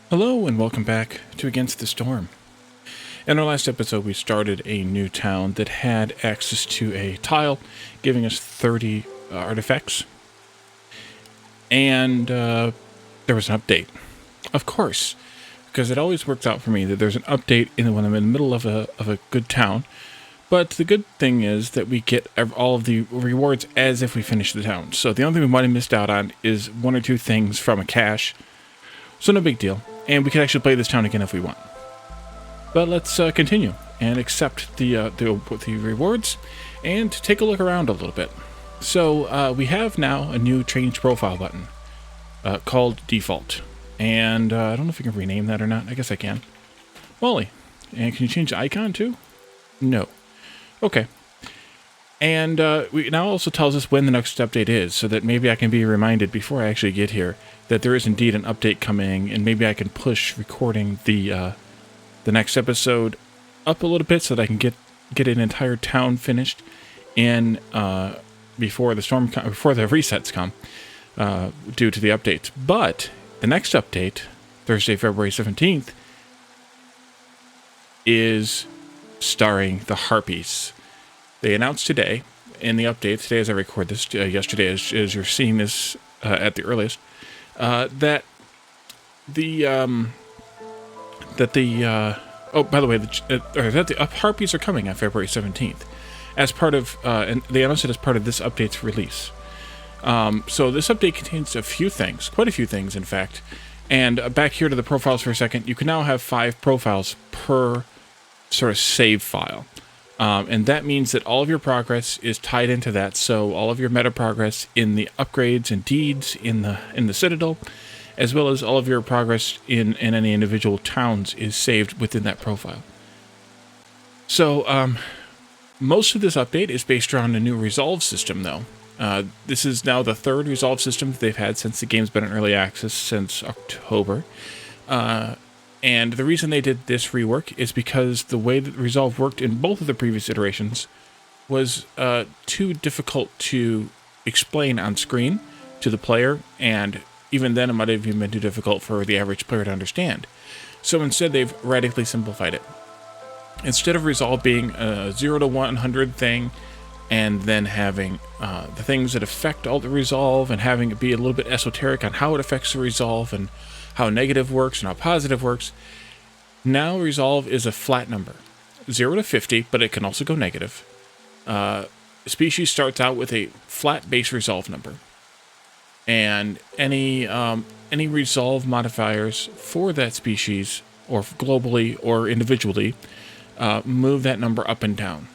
Hello and welcome back to Against the Storm. In our last episode, we started a new town that had access to a tile, giving us 30 artifacts. And there was an update. Of course, because it always works out for me that there's an update when I'm in the middle of a good town. But the good thing is that we get all of the rewards as if we finish the town. So the only thing we might have missed out on is one or two things from a cache. So no big deal. And we can actually play this town again if we want. But let's continue and accept the rewards and take a look around a little bit. So we have now a new change profile button called default. And I don't know if I can rename that or not. I guess I can. Wally. And can you change the icon too? No. Okay. And it now also tells us when the next update is, so that maybe I can be reminded before I actually get here that there is indeed an update coming, and maybe I can push recording the next episode up a little bit so that I can get an entire town finished in before the resets come due to the updates. But the next update, Thursday, February 17th, is starring the Harpies. They announced today in the update, today as I record this, yesterday as you're seeing this at the earliest, that the Harpies are coming on February 17th as part of, and they announced it as part of this update's release. So this update contains quite a few things, in fact. And back here to the profiles for a second, you can now have 5 profiles per sort of save file. And that means that all of your progress is tied into that. So all of your meta progress in the upgrades and deeds in the Citadel, as well as all of your progress in any individual towns, is saved within that profile. So most of this update is based around a new resolve system, though. This is now the 3rd resolve system that they've had since the game's been in early access since October. And the reason they did this rework is because the way that Resolve worked in both of the previous iterations was too difficult to explain on screen to the player, and even then it might have even been too difficult for the average player to understand. So instead they've radically simplified it. Instead of Resolve being a 0 to 100 thing, and then having the things that affect all the Resolve, and having it be a little bit esoteric on how it affects the Resolve, and how negative works and how positive works. Now Resolve is a flat number, 0 to 50, but it can also go negative. Species starts out with a flat base Resolve number, and any Resolve modifiers for that species, or globally or individually, move that number up and down.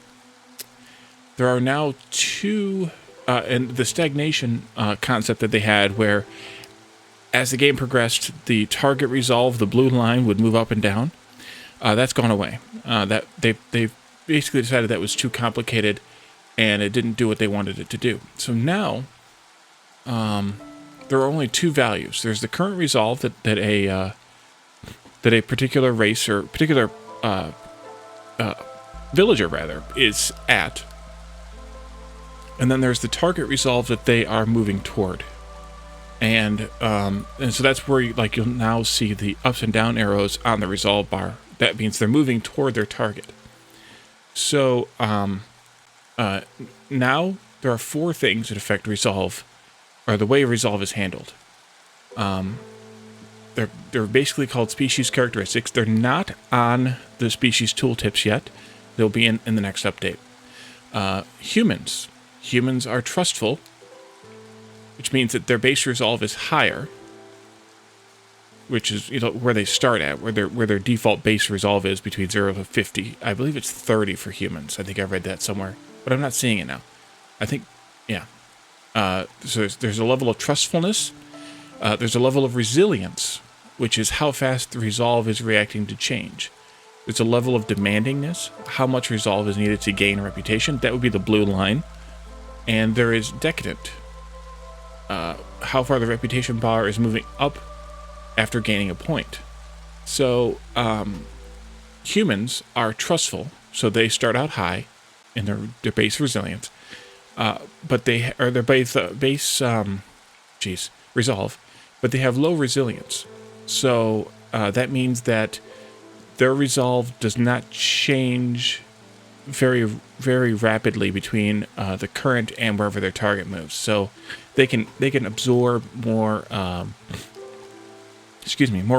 There are now 2, and the stagnation concept that they had, where as the game progressed, the target Resolve, the blue line, would move up and down. That's gone away. That they basically decided that was too complicated, and it didn't do what they wanted it to do. So now, there are only 2 values. There's the current Resolve that a particular race or particular villager rather is at, and then there's the target Resolve that they are moving toward. And so that's where you'll now see the ups and down arrows on the Resolve bar. That means they're moving toward their target. So now there are 4 things that affect Resolve, or the way Resolve is handled. They're basically called species characteristics. They're not on the species tooltips yet. They'll be in the next update. Humans. Humans are trustful, which means that their base Resolve is higher, which is where they start at, where their default base Resolve is between 0 to 50. I believe it's 30 for humans. I think I read that somewhere, but I'm not seeing it now. I think, yeah. So there's a level of trustfulness. There's a level of resilience, which is how fast the Resolve is reacting to change. There's a level of demandingness, how much Resolve is needed to gain a reputation. That would be the blue line. And there is decadent. How far the reputation bar is moving up after gaining a point. So humans are trustful, so they start out high in their base resilience, but their base Resolve, but they have low resilience. So that means that their resolve does not change very, very rapidly between the current and wherever their target moves. So they can absorb more, more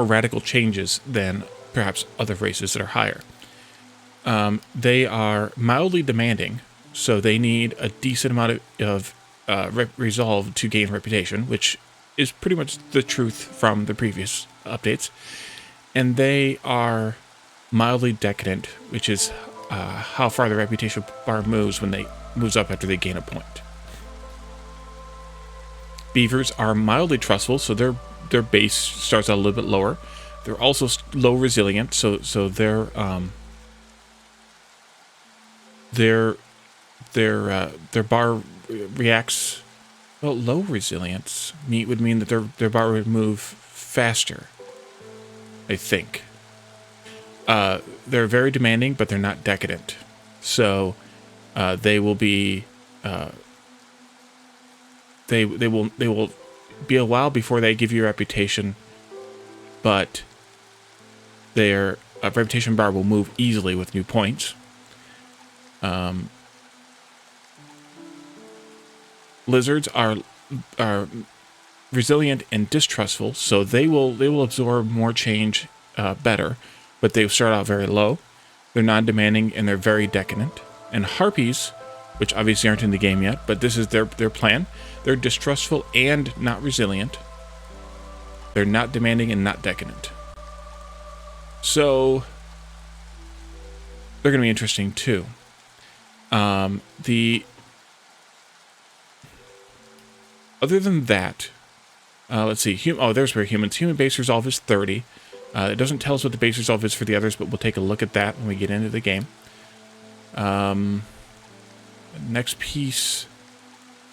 radical changes than perhaps other races that are higher. They are mildly demanding, so they need a decent amount of resolve to gain reputation, which is pretty much the truth from the previous updates. And they are mildly decadent, which is how far the reputation bar moves when they moves up after they gain a point. Beavers are mildly trustful, so their base starts out a little bit lower. They're also low resilient, so their bar reacts. Well, low resilience would mean that their bar would move faster, I think. They're very demanding, but they're not decadent. So they will be they will be a while before they give you a reputation, but their reputation bar will move easily with new points. Lizards are resilient and distrustful, so they will absorb more change better, but they start out very low. They're non-demanding and they're very decadent. And harpies, which obviously aren't in the game yet, but this is their plan. They're distrustful and not resilient. They're not demanding and not decadent. So they're going to be interesting too. Other than that, let's see. There's where humans. Human base resolve is 30. It doesn't tell us what the base resolve is for the others, but we'll take a look at that when we get into the game. Next piece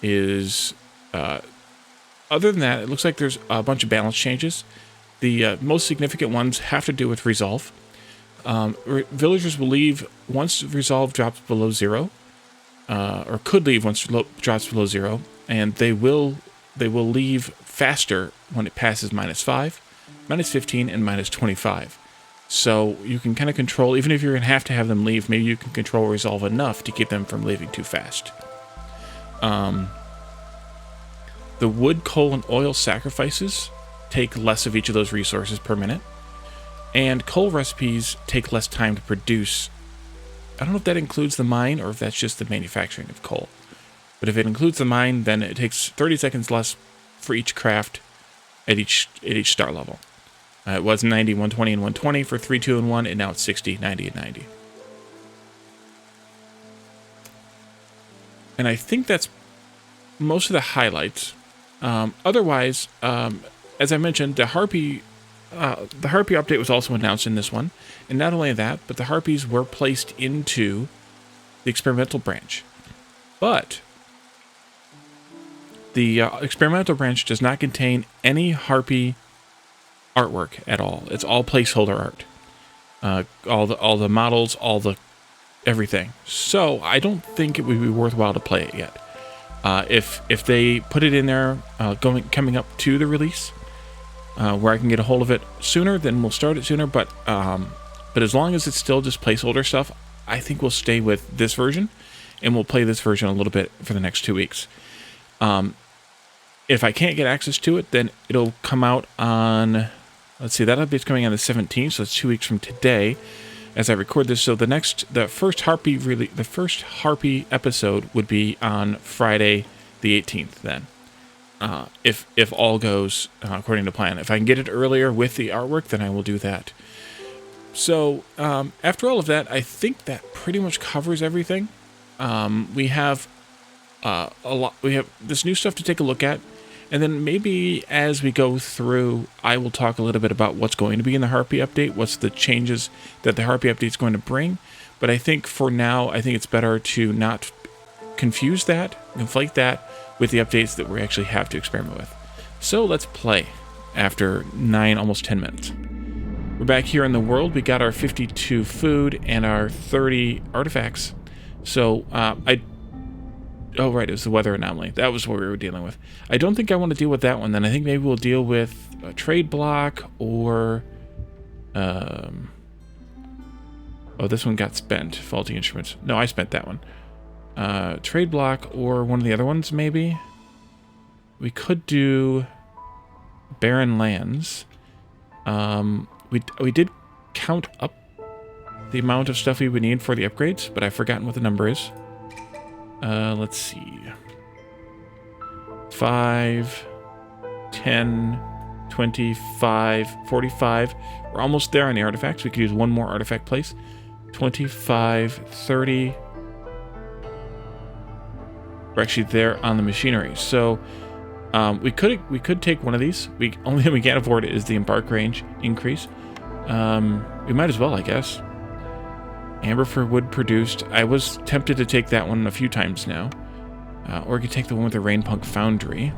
is, other than that, it looks like there's a bunch of balance changes. The most significant ones have to do with resolve. Villagers will leave once resolve drops below 0, or could leave once drops below 0, and they will leave faster when it passes -5, -15, and -25. So you can kind of control, even if you're going to have them leave, maybe you can control resolve enough to keep them from leaving too fast. The wood, coal, and oil sacrifices take less of each of those resources per minute. And coal recipes take less time to produce. I don't know if that includes the mine or if that's just the manufacturing of coal. But if it includes the mine, then it takes 30 seconds less for each craft at each star level. It was 90, 120, and 120 for 3, 2, and 1, and now it's 60, 90, and 90. And I think that's most of the highlights. Otherwise, as I mentioned, the Harpy update was also announced in this one. And not only that, but the Harpies were placed into the experimental branch. But the experimental branch does not contain any Harpy artwork at all. It's all placeholder art. All the models, everything. So I don't think it would be worthwhile to play it yet. If they put it in there coming up to the release, where I can get a hold of it sooner, then we'll start it sooner. But as long as it's still just placeholder stuff, I think we'll stay with this version, and we'll play this version a little bit for the next 2 weeks. If I can't get access to it, then it'll come out on, let's see, that update's coming on the 17th, so it's 2 weeks from today as I record this. So the first Harpy episode would be on Friday the 18th then. If all goes according to plan. If I can get it earlier with the artwork, then I will do that. So after all of that, I think that pretty much covers everything. We have a lot. We have this new stuff to take a look at, and then maybe as we go through, I will talk a little bit about what's going to be in the Harpy update, what's the changes that the Harpy update is going to bring. But I think for now, I think it's better to not conflate that with the updates that we actually have to experiment with. So let's play after 9, almost 10 minutes. We're back here in the world. We got our 52 food and our 30 artifacts. So oh, right, it was the weather anomaly. That was what we were dealing with. I don't think I want to deal with that one then. I think maybe we'll deal with a trade block or Oh, this one got spent. Faulty instruments. No, I spent that one. Trade block or one of the other ones, maybe? We could do barren lands. We did count up the amount of stuff we would need for the upgrades, but I've forgotten what the number is. Let's see. 5, 10, 25, 45. We're almost there on the artifacts. We could use one more artifact place. 25, 30. We're actually there on the machinery. So we could take one of these. Only thing we can't afford is the embark range increase. We might as well, I guess. Amber for wood produced. I was tempted to take that one a few times now. Or we could take the one with the Rainpunk Foundry.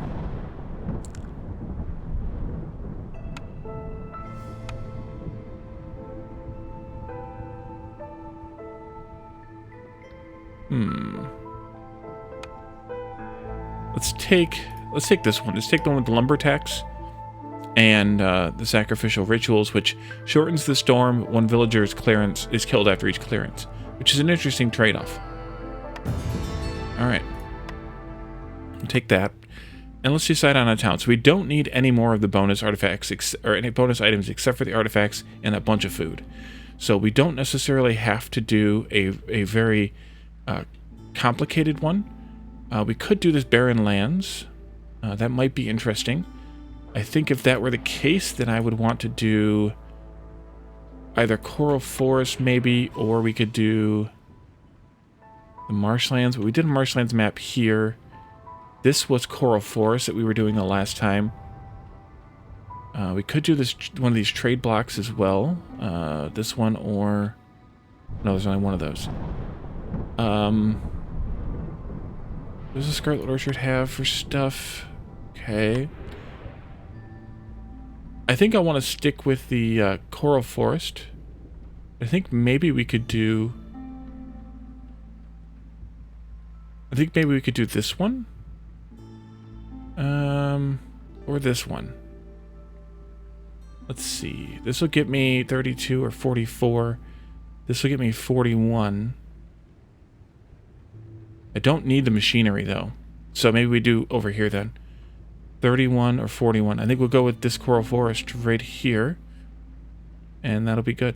Let's take this one. Let's take the one with the lumber tax and the sacrificial rituals, which shortens the storm. One villager's clearance is killed after each clearance, which is an interesting trade-off. All right, take that, and let's decide on a town. So we don't need any more of the bonus artifacts or any bonus items except for the artifacts and a bunch of food. So we don't necessarily have to do a very complicated one. We could do this barren lands. That might be interesting. I think if that were the case, then I would want to do either Coral Forest maybe, or we could do the marshlands. But we did a marshlands map here. This was Coral Forest that we were doing the last time. We could do this one of these trade blocks as well. This one or... No, there's only one of those. What does the Scarlet Orchard have for stuff? Okay. I think I want to stick with the Coral Forest. I think maybe we could do... I think maybe we could do this one. Or this one. Let's see. This will get me 32 or 44. This will get me 41. I don't need the machinery, though. So maybe we do over here, then. 31 or 41. I think we'll go with this Coral Forest right here. And that'll be good.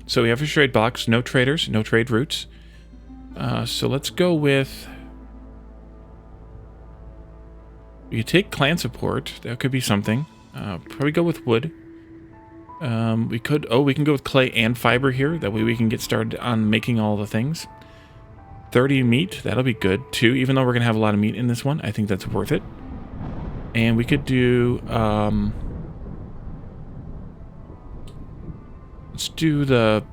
So we have a trade box. No traders. No trade routes. So let's go with... We could take clan support. That could be something. Probably go with wood. We can go with clay and fiber here. That way we can get started on making all the things. 30 meat, that'll be good too. Even though we're gonna have a lot of meat in this one, I think that's worth it. And we could do, let's do the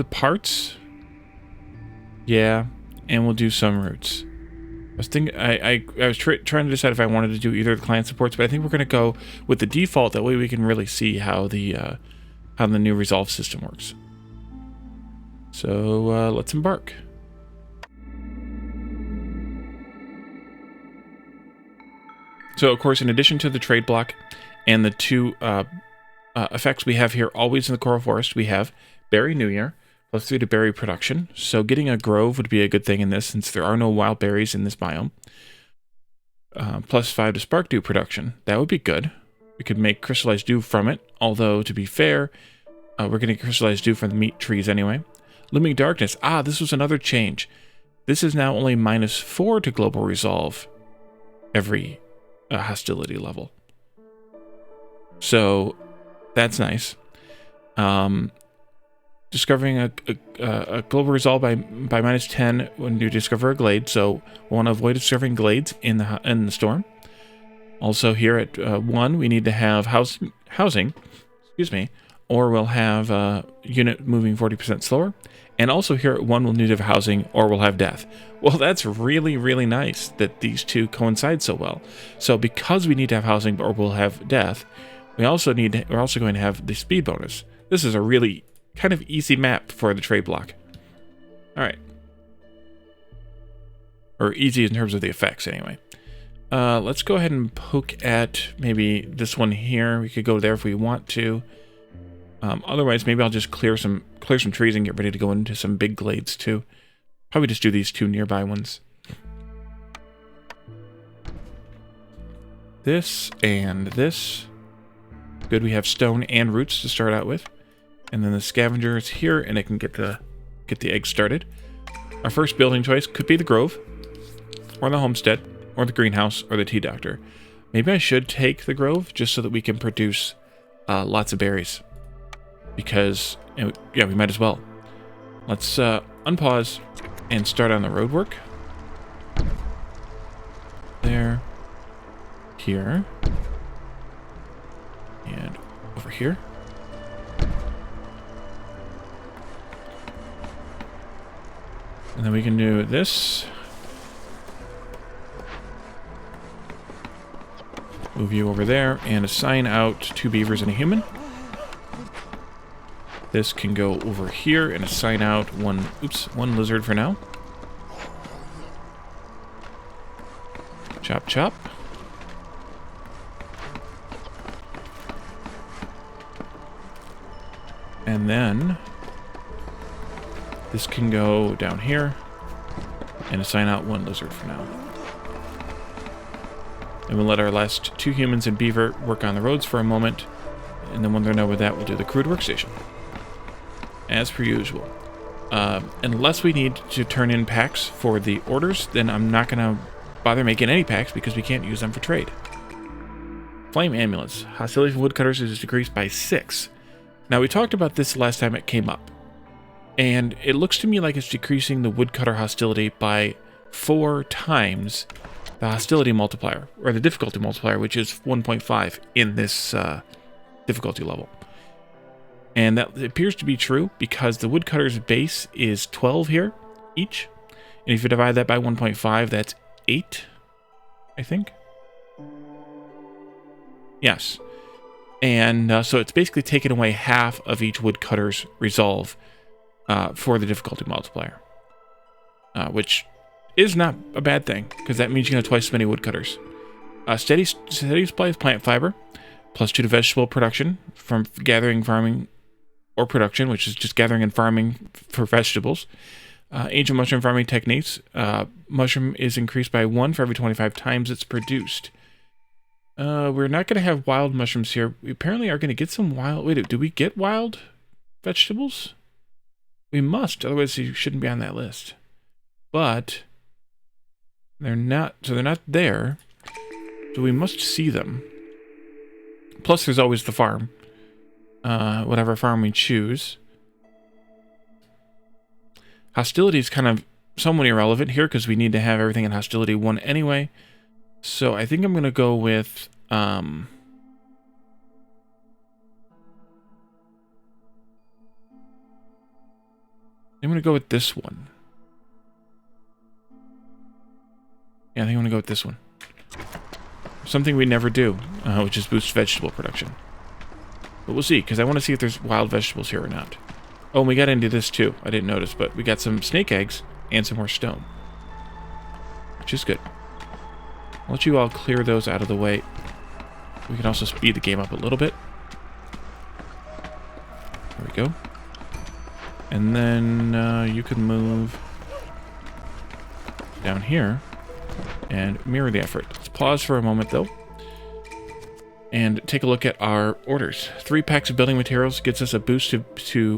parts. Yeah, and we'll do some roots. I was thinking, I was trying to decide if I wanted to do either of the client supports, but I think we're going to go with the default. That way we can really see how the new resolve system works. So let's embark. So of course, in addition to the trade block and the two effects we have here, always in the Coral Forest, we have Berry New Year. +3 to berry production. So getting a grove would be a good thing in this, since there are no wild berries in this biome. +5 to spark dew production. That would be good. We could make crystallized dew from it. Although, to be fair, we're getting crystallized dew from the meat trees anyway. Looming darkness. Ah, this was another change. This is now only -4 to global resolve every hostility level. So that's nice. Discovering a global resolve by -10 when you discover a glade, so we want to avoid discovering glades in the storm. Also here at 1, we need to have housing, excuse me, or we'll have unit moving 40% slower. And also here at 1, we'll need to have housing, or we'll have death. Well, that's really, really nice that these two coincide so well. So because we need to have housing, or we'll have death, we're also going to have the speed bonus. This is a really kind of easy map for the trade block. All right. Or easy in terms of the effects, anyway. Let's go ahead and poke at maybe this one here. We could go there if we want to. Otherwise, maybe I'll just clear some trees and get ready to go into some big glades too. Probably just do these two nearby ones. This and this. Good, we have stone and roots to start out with. And then the scavenger is here, and it can get the egg started. Our first building choice could be the grove, or the homestead, or the greenhouse, or the tea doctor. Maybe I should take the grove just so that we can produce lots of berries. Because, yeah, we might as well. Let's unpause and start on the road work. There. Here. And over here. And then we can do this. Move you over there and assign out 2 beavers and a human. This can go over here and assign out one lizard for now. Chop, chop. And then this can go down here and assign out 1 lizard for now. And we'll let our last 2 humans and beaver work on the roads for a moment. And then when they're done with that, we'll do the crude workstation. As per usual. Unless we need to turn in packs for the orders, then I'm not going to bother making any packs because we can't use them for trade. Flame Ambulance. Hostility from woodcutters is decreased by 6. Now, we talked about this last time it came up. And it looks to me like it's decreasing the woodcutter hostility by 4 times the hostility multiplier, or the difficulty multiplier, which is 1.5 in this difficulty level. And that appears to be true because the woodcutter's base is 12 here, each. And if you divide that by 1.5, that's 8, I think. Yes. And so it's basically taken away half of each woodcutter's resolve for the difficulty multiplier. Which is not a bad thing, because that means you can have twice as many woodcutters. Steady supply of plant fiber, +2 to vegetable production from gathering, farming, or production, which is just gathering and farming for vegetables. Ancient mushroom farming techniques. Mushroom is increased by 1 for every 25 times it's produced. We're not going to have wild mushrooms here. We apparently are going to get some wild... Wait, do we get wild vegetables? We must, otherwise you shouldn't be on that list. But they're not, so they're not there. So we must see them. Plus there's always the farm. Whatever farm we choose. Hostility is kind of somewhat irrelevant here because we need to have everything in hostility 1 anyway. So I think I'm going to go with... I'm going to go with this one. Yeah, I think I'm going to go with this one. Something we never do, which is boost vegetable production. But we'll see, because I want to see if there's wild vegetables here or not. Oh, and we got into this too. I didn't notice, but we got some snake eggs and some more stone. Which is good. I'll let you all clear those out of the way. We can also speed the game up a little bit. There we go. And then you can move down here and mirror the effort. Let's pause for a moment though and take a look at our orders. 3 packs of building materials gets us a boost to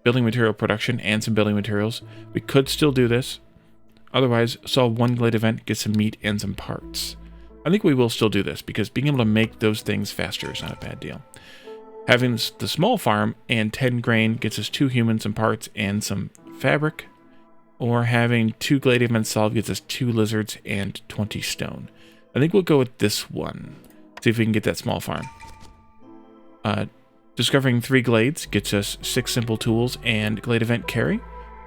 building material production and some building materials. We could still do this. Otherwise, solve 1 glade event, get some meat and some parts. I think we will still do this because being able to make those things faster is not a bad deal. Having the small farm and 10 grain gets us 2 humans, some parts, and some fabric. Or having 2 glade events solved gets us 2 lizards and 20 stone. I think we'll go with this one. See if we can get that small farm. Discovering 3 glades gets us 6 simple tools and glade event carry.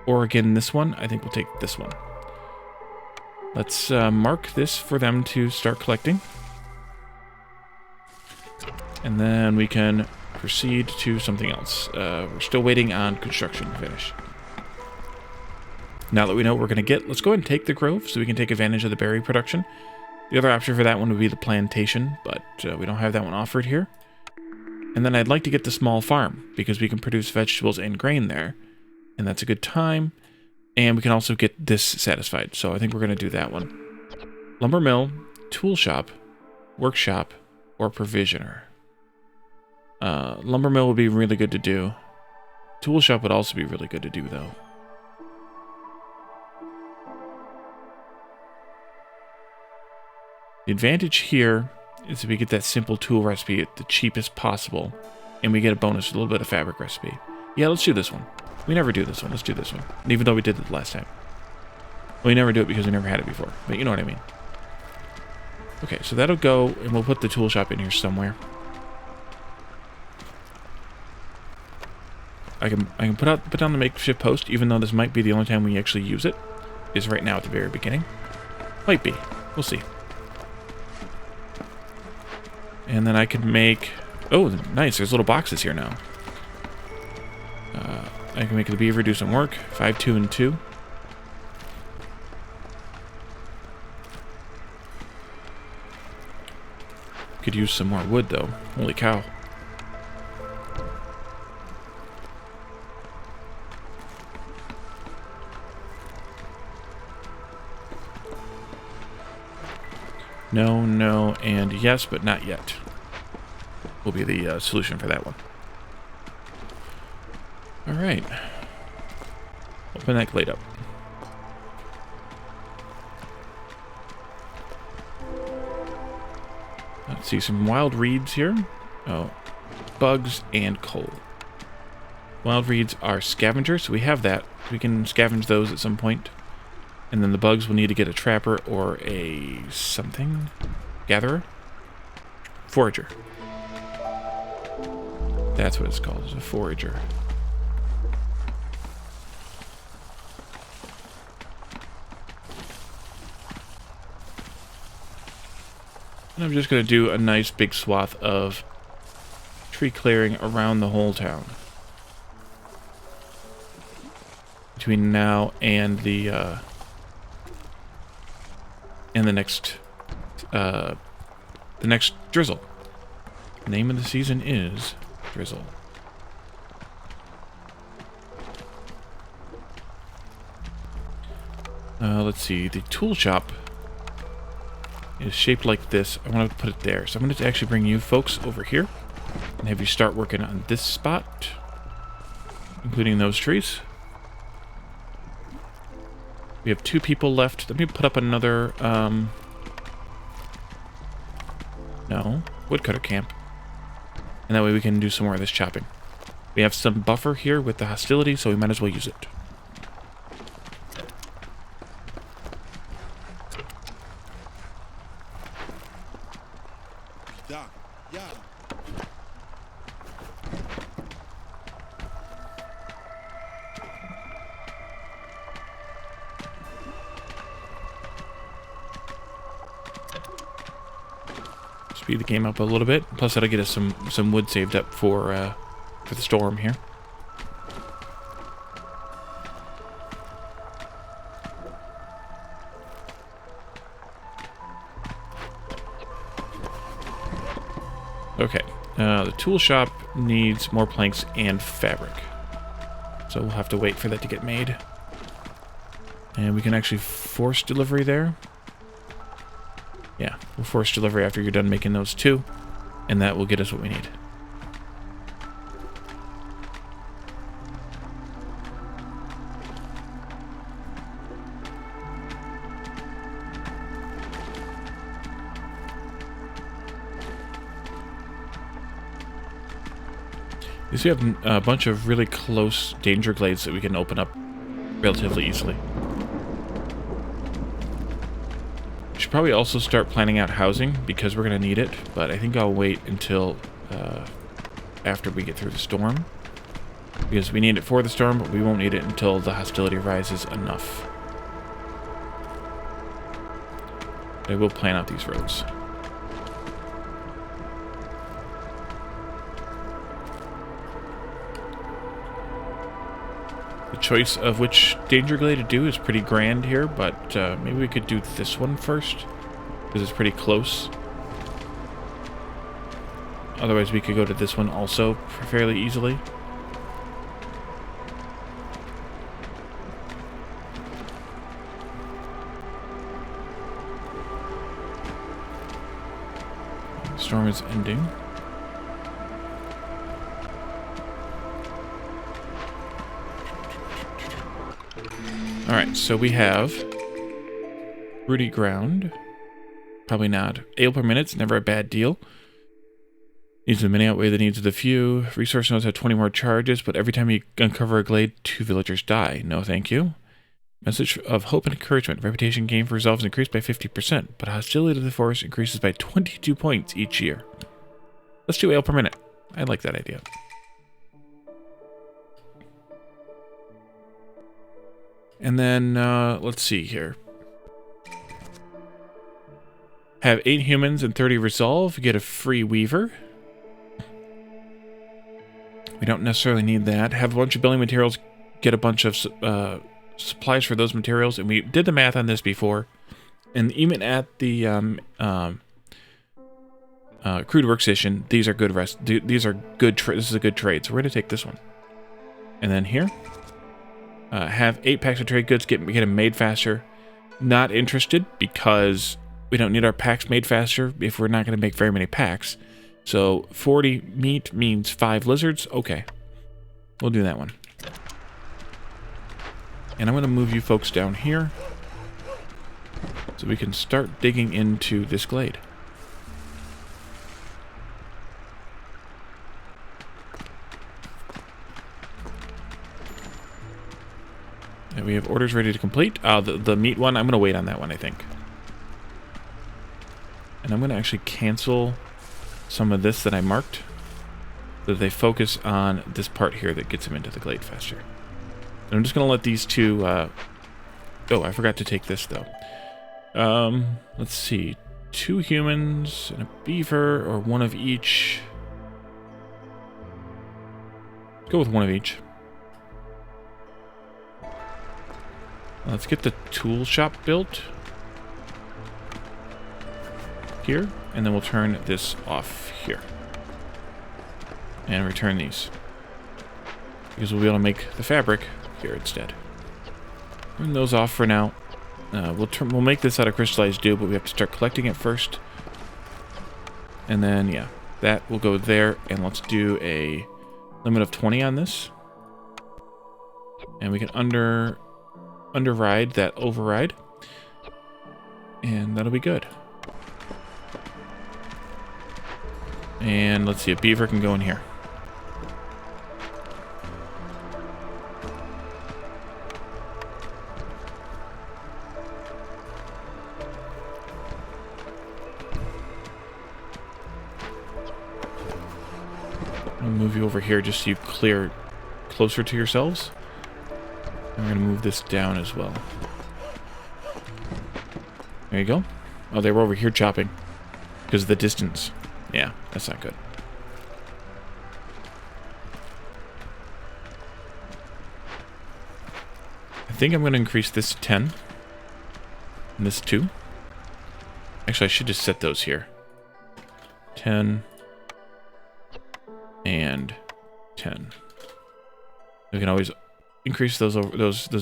Or again, this one. I think we'll take this one. Let's mark this for them to start collecting. And then we can proceed to something else. We're still waiting on construction to finish. Now that we know what we're going to get, let's go ahead and take the grove so we can take advantage of the berry production. The other option for that one would be the plantation, but we don't have that one offered here. And then I'd like to get the small farm, because we can produce vegetables and grain there. And that's a good time. And we can also get this satisfied. So I think we're going to do that one. Lumber mill, tool shop, workshop, or provisioner. Lumber mill would be really good to do. Tool shop would also be really good to do, though. The advantage here is that we get that simple tool recipe at the cheapest possible, and we get a bonus, a little bit of fabric recipe. Yeah, let's do this one. We never do this one. Let's do this one. Even though we did it last time. Well, we never do it because we never had it before, but you know what I mean. Okay, so that'll go, and we'll put the tool shop in here somewhere. I can put down the makeshift post, even though this might be the only time we actually use it, is right now at the very beginning. Might be. We'll see. And then I could make... Oh, nice. There's little boxes here now. I can make the beaver do some work. 5, 2, and 2. Could use some more wood, though. Holy cow. No, no, and yes, but not yet. Will be the solution for that one. Alright. Open that glade up. Let's see, some wild reeds here. Oh, bugs and coal. Wild reeds are scavengers, so we have that. We can scavenge those at some point. And then the bugs will need to get a trapper or a something. Gatherer? Forager. That's what it's called, is a forager. And I'm just going to do a nice big swath of tree clearing around the whole town. Between now and the next drizzle. The name of the season is Drizzle. Let's see. The tool shop is shaped like this. I want to put it there. So I'm going to actually bring you folks over here and have you start working on this spot, including those trees. We have 2 people left. Let me put up another, no, woodcutter camp. And that way we can do some more of this chopping. We have some buffer here with the hostility, so we might as well use it. Speed the game up a little bit. Plus, that'll get us some wood saved up for the storm here. Okay, the tool shop needs more planks and fabric, so we'll have to wait for that to get made. And we can actually force delivery there. Yeah, we'll force delivery after you're done making those 2, and that will get us what we need. So we have a bunch of really close danger glades that we can open up relatively easily. Should probably also start planning out housing because we're going to need it, but I think I'll wait until after we get through the storm, because we need it for the storm, but we won't need it until the hostility rises enough. I will plan out these roads. The choice of which danger glade to do is pretty grand here, but maybe we could do this one first. because it's pretty close. Otherwise, we could go to this one also fairly easily. The storm is ending. Alright, so we have Rooty Ground. Probably not. Ale per minute's never a bad deal. Needs of the many outweigh the needs of the few. Resource nodes have 20 more charges, but every time you uncover a glade, 2 villagers die. No thank you. Message of hope and encouragement. Reputation gain for resolve is increased by 50%, but hostility to the forest increases by 22 points each year. Let's do ale per minute. I like that idea. And then, let's see here. Have 8 humans and 30 resolve. You get a free weaver. We don't necessarily need that. Have a bunch of building materials. Get a bunch of supplies for those materials. And we did the math on this before. And even at the crude workstation, these are good these are good. This is a good trade. So we're gonna take this one. And then here, have 8 packs of trade goods. Get them made faster. Not interested because we don't need our packs made faster if we're not going to make very many packs. So 40 meat means 5 lizards. Okay, we'll do that one. And I'm going to move you folks down here so we can start digging into this glade. And we have orders ready to complete. The meat one, I'm going to wait on that one, I think. And I'm going to actually cancel some of this that I marked so that they focus on this part here that gets them into the glade faster. And I'm just going to let these two... oh, I forgot to take this, though. Let's see. 2 humans and a beaver, or 1 of each. Go with 1 of each. Let's get the tool shop built here, and then we'll turn this off here and return these because we'll be able to make the fabric here instead. Turn those off for now. We'll make this out of crystallized dew, but we have to start collecting it first. And then yeah, that will go there, and let's do a limit of 20 on this, and we can underride that override, and that'll be good. And let's see, a beaver can go in here. I'll move you over here just so you clear closer to yourselves. And we're going to move this down as well. There you go. Oh, they were over here chopping because of the distance. Yeah, that's not good. I think I'm going to increase this to 10. And this 2. Actually, I should just set those here. 10. And 10. We can always increase those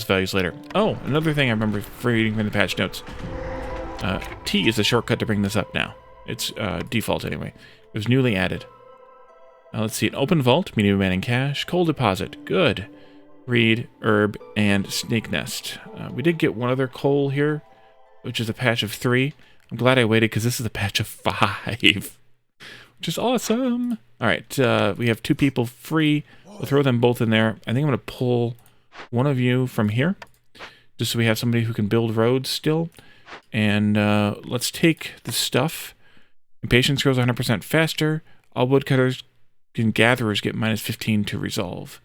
values later. Oh, another thing I remember reading from the patch notes. T is a shortcut to bring this up now. It's default anyway. It was newly added. Let's see. An open vault, medium man and cache, coal deposit. Good. Reed, herb, and snake nest. We did get one other coal here, which is a patch of 3. I'm glad I waited because this is a patch of 5, which is awesome. All right, we have 2 people free. We'll throw them both in there. I think I'm going to pull one of you from here, just so we have somebody who can build roads still. And let's take the stuff. Impatience grows 100% faster. All woodcutters and gatherers get minus 15 to resolve.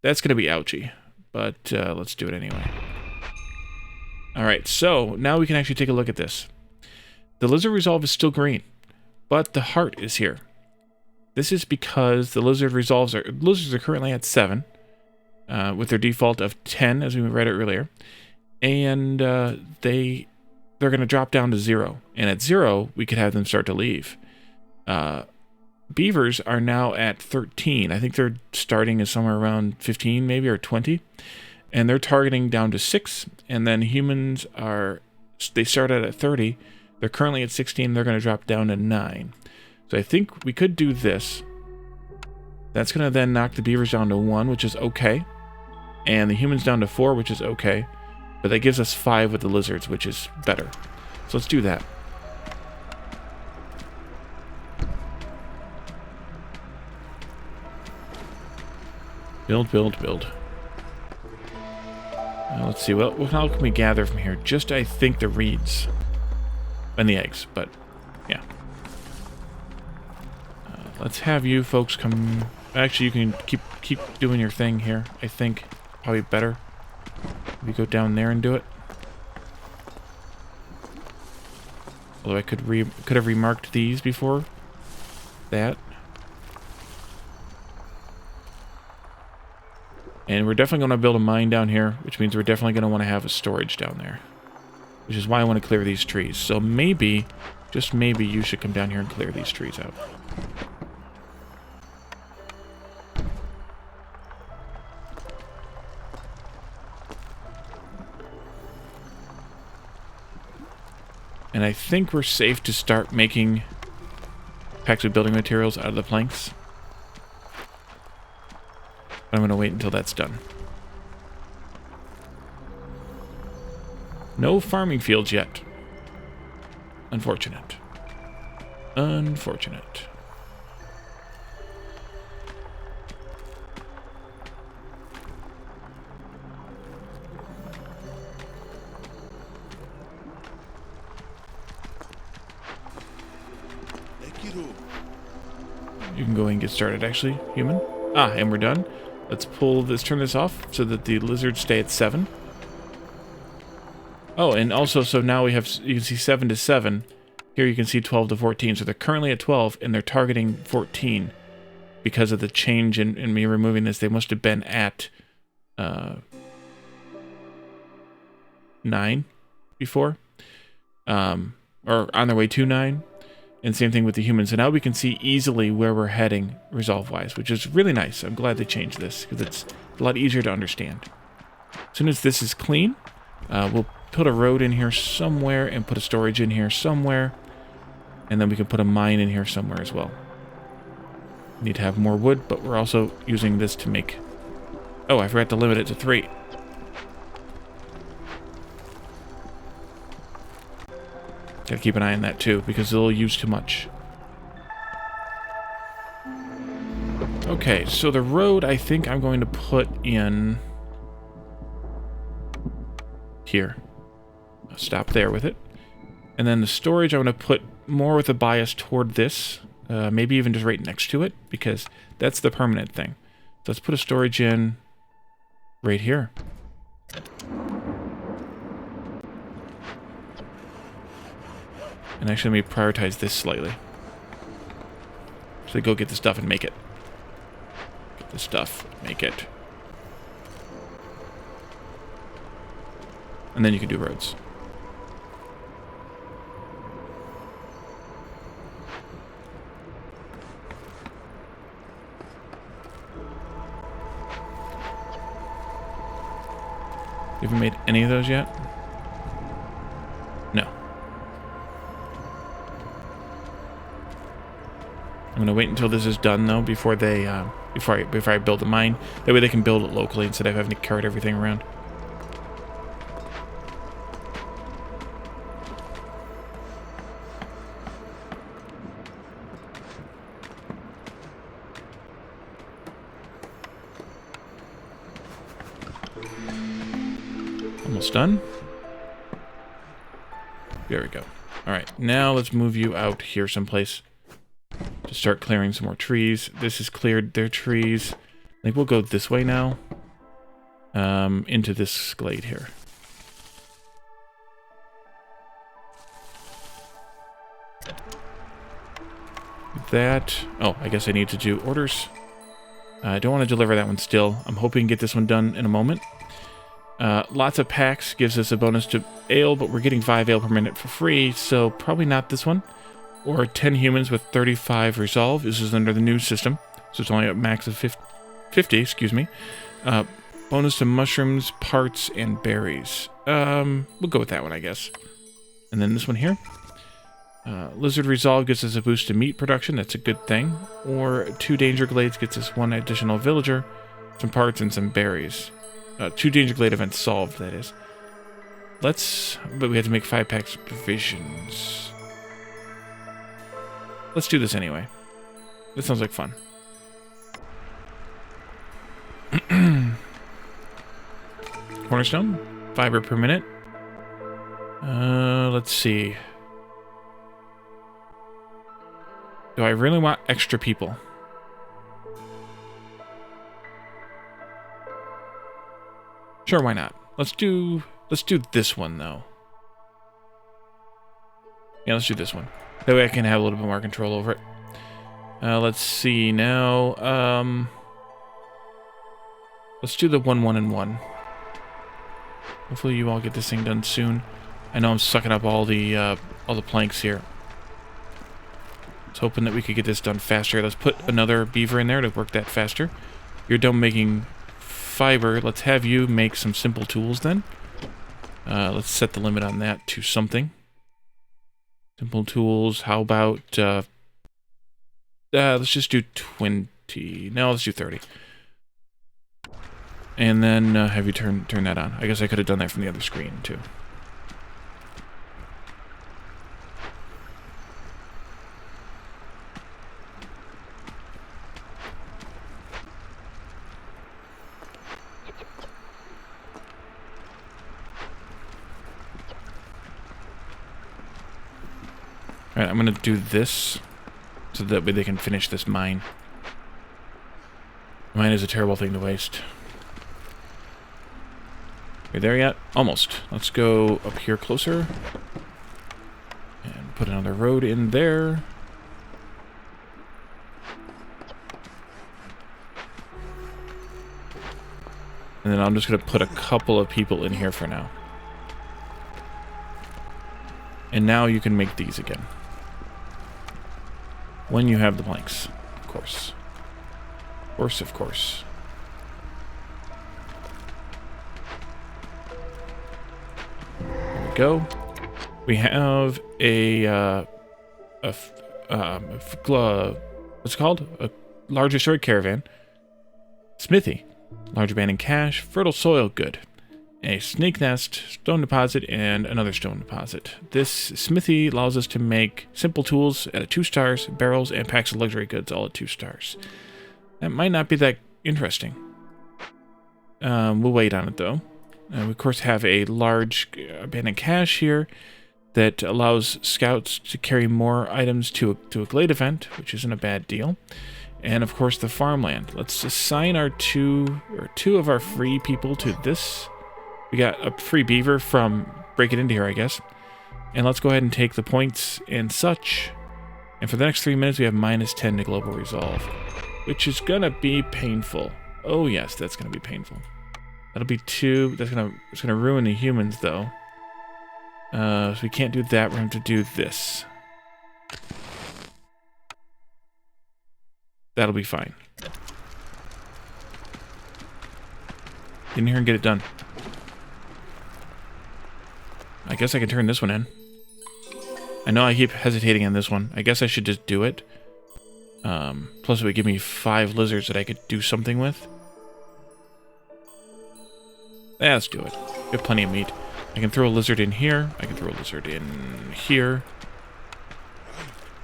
That's going to be ouchy, but let's do it anyway. All right, so now we can actually take a look at this. The lizard resolve is still green, but the heart is here. This is because the lizards are currently at 7, with their default of 10, as we read it earlier, and they they're going to drop down to 0. And at 0, we could have them start to leave. Beavers are now at 13. I think they're starting as somewhere around 15 maybe, or 20. And they're targeting down to 6. And then humans they start at 30. They're currently at 16. They're going to drop down to 9. So I think we could do this. That's going to then knock the beavers down to 1, which is okay. And the humans down to 4, which is okay. But that gives us 5 with the lizards, which is better. So let's do that. Build, build, build. Let's see, what how can we gather from here? Just, I think, the reeds. And the eggs, but, yeah. Let's have you folks come... Actually, you can keep doing your thing here, I think. Probably better. Maybe go down there and do it. Although I could have remarked these before that. And we're definitely going to build a mine down here, which means we're definitely going to want to have a storage down there. Which is why I want to clear these trees. So maybe, just maybe, you should come down here and clear these trees out. And I think we're safe to start making packs of building materials out of the planks. But I'm going to wait until that's done. No farming fields yet. Unfortunate. Unfortunate. You can go and get started, actually, human. Ah, and we're done. Let's pull this, turn this off so that the lizards stay at 7. Oh, and also, so now we have, you can see 7 to 7. Here you can see 12 to 14. So they're currently at 12, and they're targeting 14. Because of the change in me removing this, they must have been at 9 before. Or on their way to 9. And same thing with the humans. So now we can see easily where we're heading resolve-wise, which is really nice. I'm glad they changed this, because it's a lot easier to understand. As soon as this is clean, we'll put a road in here somewhere and put a storage in here somewhere. And then we can put a mine in here somewhere as well. We need to have more wood, but we're also using this to make... Oh, I forgot to limit it to 3. Gotta keep an eye on that too, because they'll use too much. Okay, so the road I think I'm going to put in here. I'll stop there with it. And then the storage I'm going to put more with a bias toward this. Maybe even just right next to it, because that's the permanent thing. So let's put a storage in right here. And actually, let me prioritize this slightly. So go get the stuff and make it. Get the stuff, make it. And then you can do roads. You haven't made any of those yet? No. I'm gonna wait until this is done though before they before I build the mine. That way they can build it locally instead of having to cart everything around. Almost done. There we go. Alright, now let's move you out here someplace to start clearing some more trees. This is cleared their trees. I think we'll go this way now. Into this glade here. That. Oh, I guess I need to do orders. I don't want to deliver that one still. I'm hoping to get this one done in a moment. Lots of packs gives us a bonus to ale, but we're getting 5 ale per minute for free, so probably not this one. Or 10 humans with 35 resolve. This is under the new system, so it's only a max of 50, excuse me. Bonus to mushrooms, parts, and berries. We'll go with that one, I guess. And then this one here. Lizard Resolve gives us a boost to meat production. That's a good thing. Or 2 Danger Glades gets us 1 additional villager, some parts, and some berries. 2 Danger Glade events solved, that is. But we have to make 5 packs of provisions. Let's do this anyway. This sounds like fun. Cornerstone, fiber per minute. Let's see. Do I really want extra people? Sure, why not? Let's do this one though. Yeah, let's do this one. That way I can have a little bit more control over it. Let's see now. Let's do the 1, 1, and 1. Hopefully you all get this thing done soon. I know I'm sucking up all the planks here. I was hoping that we could get this done faster. Let's put another beaver in there to work that faster. You're done making fiber. Let's have you make some simple tools then. Let's set the limit on that to something. Simple tools. How about let's just do 20. No, let's do 30. And then have you turn that on. I guess I could have done that from the other screen too. Alright, I'm gonna do this so that way they can finish this mine. Mine is a terrible thing to waste. Are you there yet? Almost. Let's go up here closer. And put another road in there. And then I'm just going to put a couple of people in here for now. And now you can make these again. When you have the planks, of course. Of course, of course. Go. We have what's it called? A large destroyed caravan. Smithy. Large abandoned cache. Fertile soil, good. A snake nest, stone deposit, and another stone deposit. This smithy allows us to make simple tools at 2 stars, barrels, and packs of luxury goods all at 2 stars. That might not be that interesting. We'll wait on it though. We, of course, have a large abandoned cache here that allows scouts to carry more items to a glade event, which isn't a bad deal. And, of course, the farmland. Let's assign our two of our free people to this. We got a free beaver from Break It Into here, I guess. And let's go ahead and take the points and such. And for the next 3 minutes, we have -10 to global resolve, which is going to be painful. Oh, yes, that's going to be painful. That'll be 2. It's gonna ruin the humans though. So we can't do that. We're going to have to do this. That'll be fine. Get in here and get it done. I guess I can turn this one in. I know I keep hesitating on this one. I guess I should just do it. Plus it would give me 5 lizards that I could do something with. Yeah, let's do it. We have plenty of meat. I can throw a lizard in here. I can throw a lizard in here.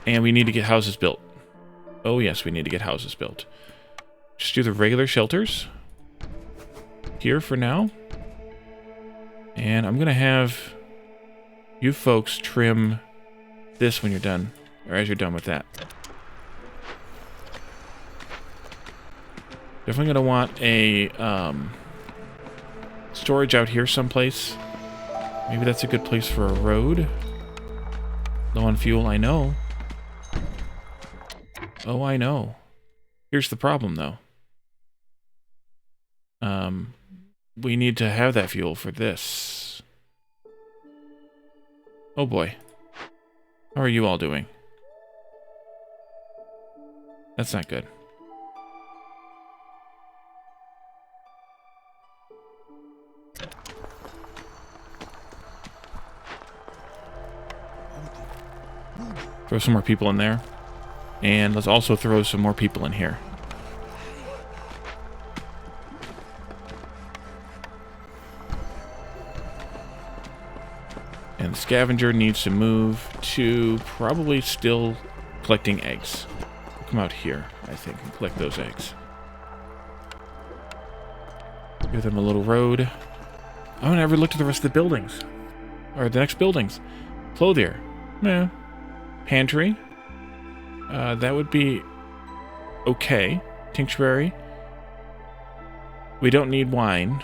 And we need to get houses built. Oh yes, we need to get houses built. Just do the regular shelters. Here for now. And I'm going to have you folks trim this when you're done. Or as you're done with that. Definitely going to want a storage out here someplace. Maybe that's a good place for a road. Low on fuel, I know. Oh, I know. Here's the problem, though. we need to have that fuel for this. Oh boy. How are you all doing? That's not good. Throw some more people in there. And let's also throw some more people in here. And the scavenger needs to move to probably still collecting eggs. We'll come out here, I think, and collect those eggs. Give them a little road. Oh, I never looked at the rest of the buildings. Or the next buildings. Clothier. Yeah. Pantry. That would be okay. Tinctuary. We don't need wine.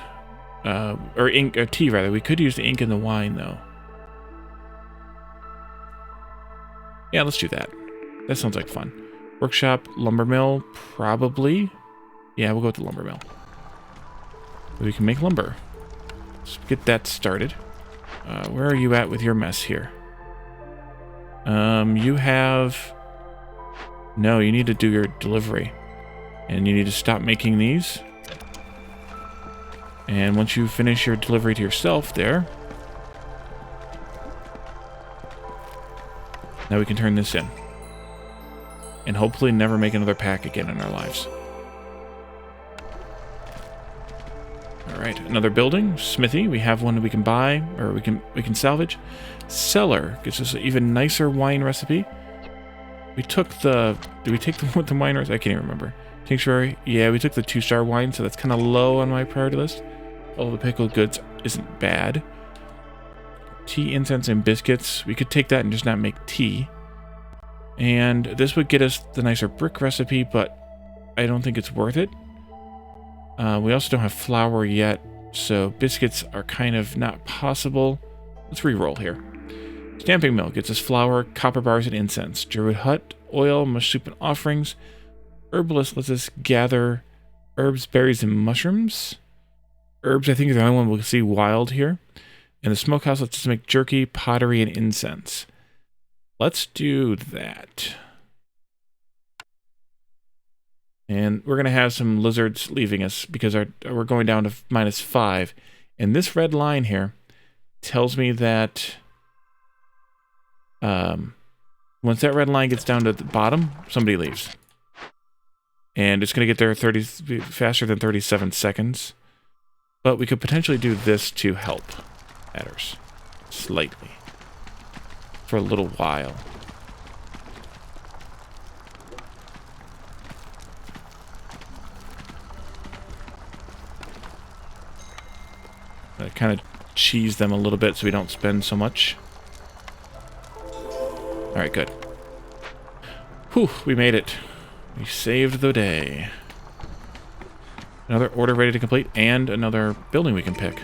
Or ink, or tea, rather. We could use the ink in the wine, though. Yeah, let's do that. That sounds like fun. Workshop, lumber mill, probably. Yeah, we'll go with the lumber mill. We can make lumber. Let's get that started. Where are you at with your mess here? You have... No, you need to do your delivery. And you need to stop making these. And once you finish your delivery to yourself there... Now we can turn this in. And hopefully never make another pack again in our lives. Alright, another building. Smithy. We have one that we can buy, or we can salvage. Cellar gives us an even nicer wine recipe. We took the... Did we take the wine recipe? I can't even remember. Tinctuary. Yeah, we took the 2-star wine, so that's kind of low on my priority list. All the pickled goods isn't bad. Tea, incense, and biscuits. We could take that and just not make tea. And this would get us the nicer brick recipe, but I don't think it's worth it. We also don't have flour yet, so biscuits are kind of not possible. Let's re-roll here. Stamping mill gets us flour, copper bars, and incense. Druid hut, oil, mush soup, and offerings. Herbalist lets us gather herbs, berries, and mushrooms. Herbs, I think, is the only one we'll see wild here. And the smokehouse lets us make jerky, pottery, and incense. Let's do that. And we're going to have some lizards leaving us because we're going down to -5. And this red line here tells me that once that red line gets down to the bottom, somebody leaves. And it's going to get there faster than 37 seconds. But we could potentially do this to help matters slightly for a little while. I kind of cheese them a little bit so we don't spend so much. Alright, good. Whew, we made it. We saved the day. Another order ready to complete, and another building we can pick.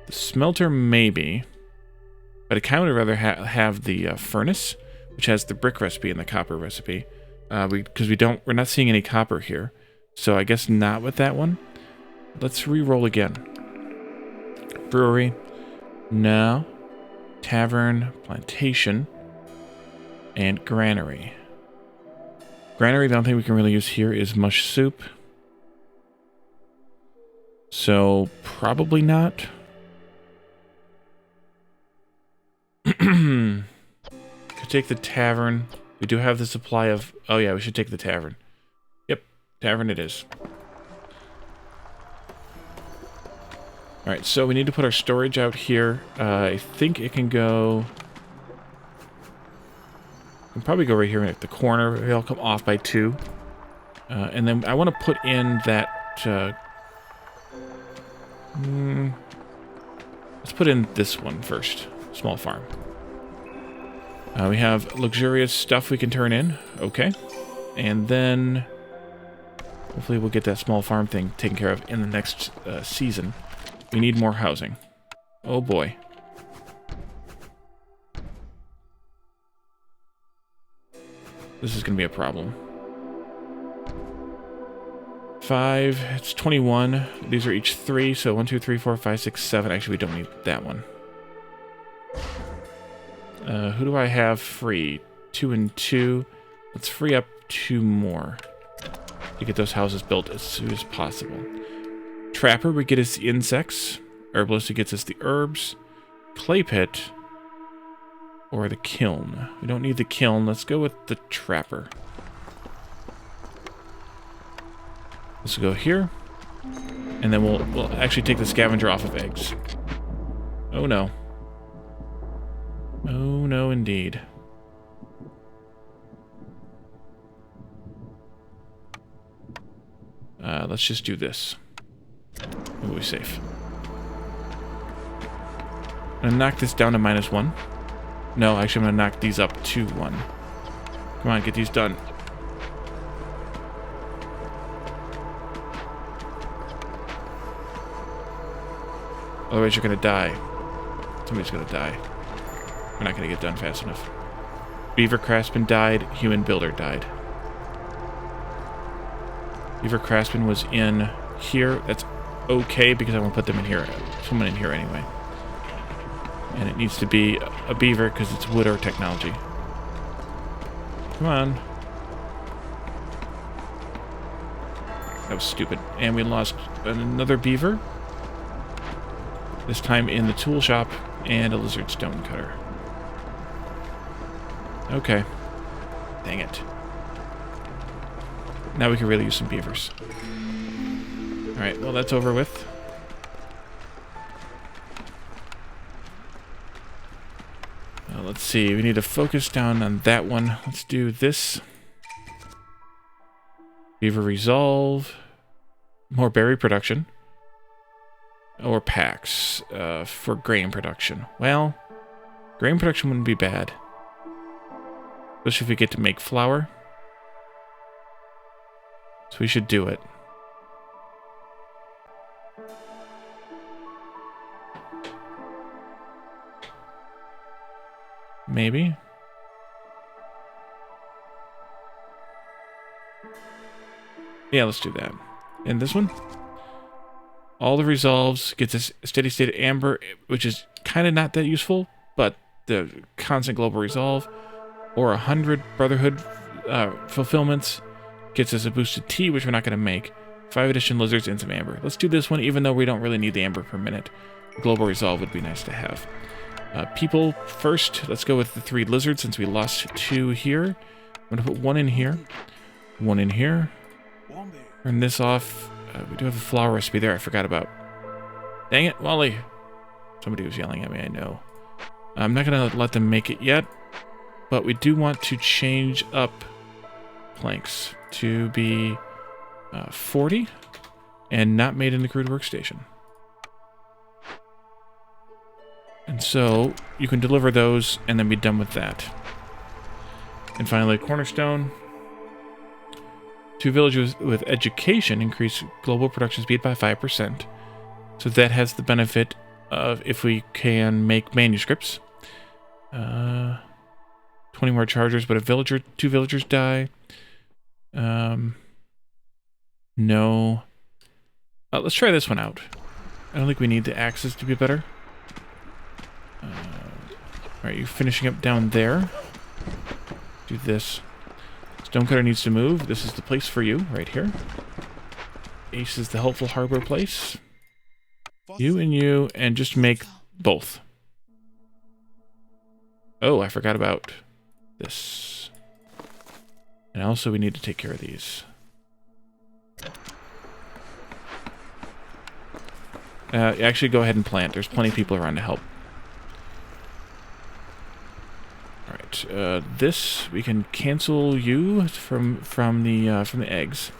The smelter, maybe. But I kind of would rather have the furnace, which has the brick recipe and the copper recipe. Because we're not seeing any copper here. So I guess not with that one. Let's re-roll again. Brewery. No. Tavern. Plantation. And granary. Granary, the only thing we can really use here is mush soup. So, probably not. Could take the tavern. We do have the supply of... Oh yeah, we should take the tavern. Yep, tavern it is. Alright, so we need to put our storage out here. I think it can go... I can probably go right here at the corner. Maybe I'll come off by 2. And then I want to put in that... let's put in this one first. Small farm. We have luxurious stuff we can turn in. Okay. And then Hopefully we'll get that small farm thing taken care of in the next season. We need more housing. Oh boy. This is going to be a problem. 5, it's 21. These are each 3, so 1, 2, 3, 4, 5, 6, 7. Actually, we don't need that one. Who do I have free? 2 and 2. Let's free up 2 more to get those houses built as soon as possible. Trapper, we get us the insects. Herbalist, gets us the herbs. Clay pit, or the kiln. We don't need the kiln. Let's go with the trapper. Let's go here, and then we'll actually take the scavenger off of eggs. Oh no. Oh no, indeed. Let's just do this. We'll be safe. I'm gonna knock this down to -1. No, actually, I'm gonna knock these up to 1. Come on, get these done. Otherwise, you're gonna die. Somebody's gonna die. We're not gonna get done fast enough. Beaver craftsman died. Human builder died. Beaver craftsman was in here. That's okay because I want to put them in here. Someone in here anyway. And it needs to be a beaver because it's wood or technology. Come on. That was stupid. And we lost another beaver. This time in the tool shop and a lizard stone cutter. Okay. Dang it. Now we can really use some beavers. Alright, well that's over with. Let's see, we need to focus down on that one. Let's do this. Beaver resolve. More berry production. Or packs for grain production. Well, grain production wouldn't be bad. Especially if we get to make flour. So we should do it. Maybe. Yeah, let's do that. And this one? All the resolves gets a steady state of amber, which is kind of not that useful, but the constant global resolve, or 100 brotherhood fulfillments, gets us a boosted tea, which we're not going to make. 5 addition lizards and some amber. Let's do this one, even though we don't really need the amber per minute. Global resolve would be nice to have. People first. Let's go with the 3 lizards since we lost 2 here. I'm going to put 1 in here. 1 in here. Turn this off. We do have a flower recipe there I forgot about. Dang it, Wally. Somebody was yelling at me, I know. I'm not going to let them make it yet, but we do want to change up planks to be 40 and not made in the crude workstation. And so you can deliver those and then be done with that. And finally, cornerstone. 2 villages with education increase global production speed by 5%. So that has the benefit of if we can make manuscripts. 20 more chargers, but 2 villagers die. No. Let's try this one out. I don't think we need the axes to be better. Alright, you're finishing up down there. Do this. Stonecutter needs to move. This is the place for you, right here. Ace is the helpful harbor place. You, and just make both. Oh, I forgot about this. And also we need to take care of these. Actually, go ahead and plant. There's plenty of people around to help. Alright, this, we can cancel you from the eggs.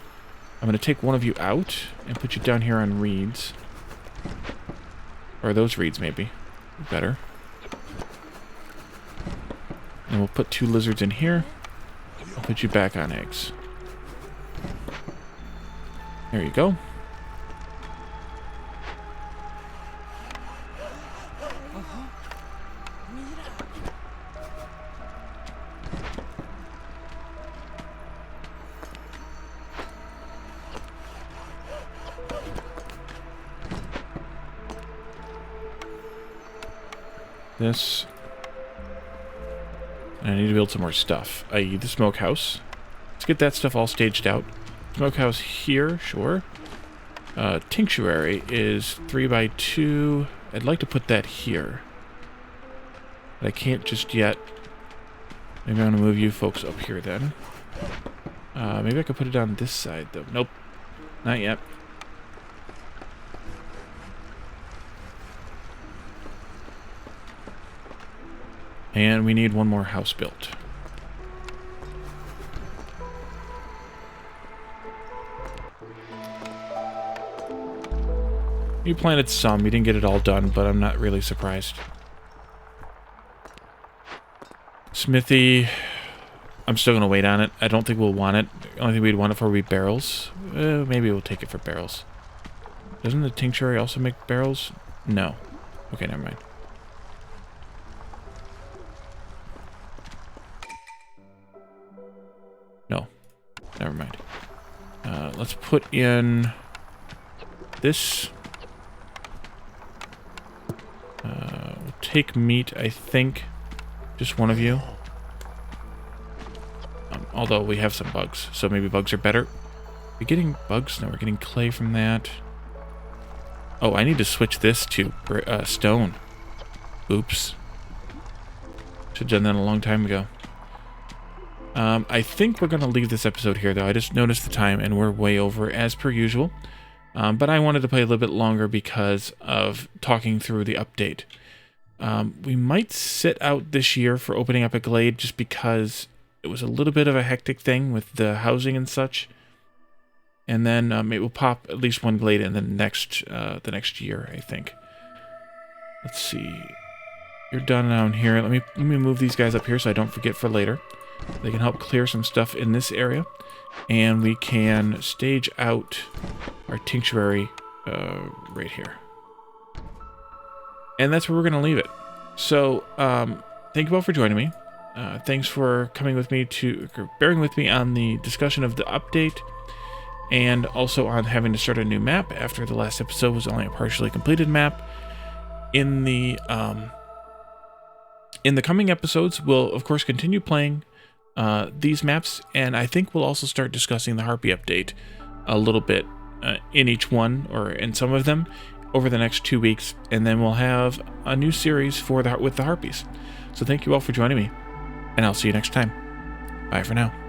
I'm going to take one of you out and put you down here on reeds. Or those reeds, maybe. Better. And we'll put 2 lizards in here. I'll put you back on eggs. There you go. This. And I need to build some more stuff, i.e. the smokehouse. Let's get that stuff all staged out. Smokehouse here, sure. Tinctuary is 3x2. I'd like to put that here. But I can't just yet. Maybe I'm going to move you folks up here then. Maybe I could put it on this side though. Nope. Not yet. And we need one more house built. You planted some. You didn't get it all done, but I'm not really surprised. Smithy, I'm still going to wait on it. I don't think we'll want it. The only thing we'd want it for would be barrels. Maybe we'll take it for barrels. Doesn't the tinctuary also make barrels? No. Okay, never mind. No. Never mind. Let's put in this. We'll take meat, I think. Just one of you. Although we have some bugs, so maybe bugs are better. We're getting bugs? No, we're getting clay from that. Oh, I need to switch this to stone. Oops. Should have done that a long time ago. I think we're going to leave this episode here, though. I just noticed the time, and we're way over, as per usual. But I wanted to play a little bit longer because of talking through the update. We might sit out this year for opening up a glade just because it was a little bit of a hectic thing with the housing and such. And then it will pop at least one glade in the next year, I think. Let's see. You're done down here. Let me move these guys up here so I don't forget for later. They can help clear some stuff in this area. And we can stage out our tinctuary right here. And that's where we're going to leave it. So, thank you all for joining me. Thanks for coming with me bearing with me on the discussion of the update, and also on having to start a new map after the last episode was only a partially completed map. In the coming episodes, we'll of course continue playing these maps, and I think we'll also start discussing the Harpy update a little bit in each one, or in some of them, over the next 2 weeks, and then we'll have a new series with the Harpies. So thank you all for joining me, and I'll see you next time. Bye for now.